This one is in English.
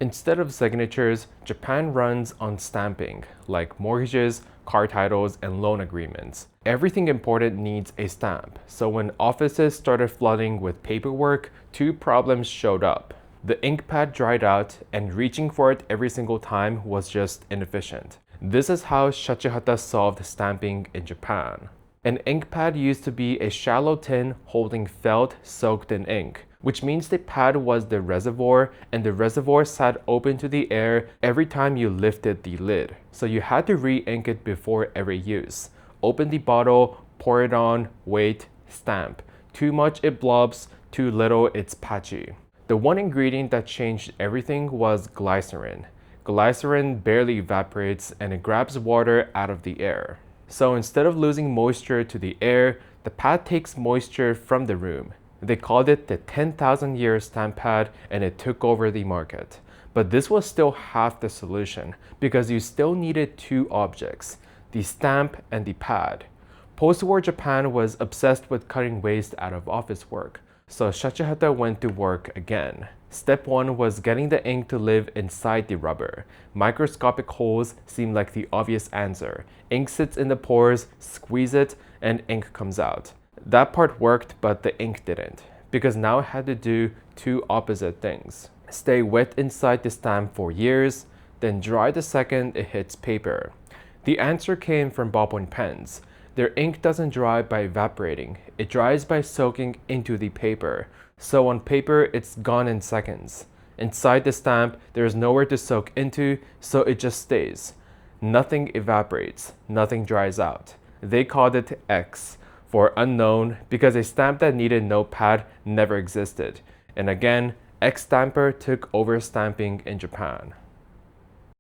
Instead of signatures, Japan runs on stamping, like mortgages, car titles, and loan agreements. Everything important needs a stamp, so when offices started flooding with paperwork, two problems showed up. The ink pad dried out, and reaching for it every single time was just inefficient. This is how Shachihata solved stamping in Japan. An ink pad used to be a shallow tin holding felt soaked in ink, which means the pad was the reservoir and the reservoir sat open to the air every time you lifted the lid. So you had to re-ink it before every use. Open the bottle, pour it on, wait, stamp. Too much it blobs, too little it's patchy. The one ingredient that changed everything was glycerin. Glycerin barely evaporates and it grabs water out of the air. So instead of losing moisture to the air, the pad takes moisture from the room. They called it the 10,000-year stamp pad and it took over the market. But this was still half the solution because you still needed two objects, the stamp and the pad. Post-war Japan was obsessed with cutting waste out of office work, so Shachihata went to work again. Step 1 was getting the ink to live inside the rubber. Microscopic holes seemed like the obvious answer. Ink sits in the pores, squeeze it, and ink comes out. That part worked, but the ink didn't, because now it had to do two opposite things. Stay wet inside the stamp for years, then dry the second it hits paper. The answer came from ballpoint pens. Their ink doesn't dry by evaporating, it dries by soaking into the paper. So on paper, it's gone in seconds. Inside the stamp, there is nowhere to soak into, so it just stays. Nothing evaporates, nothing dries out. They called it X for unknown because a stamp that needed no pad never existed. And again, Xstamper took over stamping in Japan.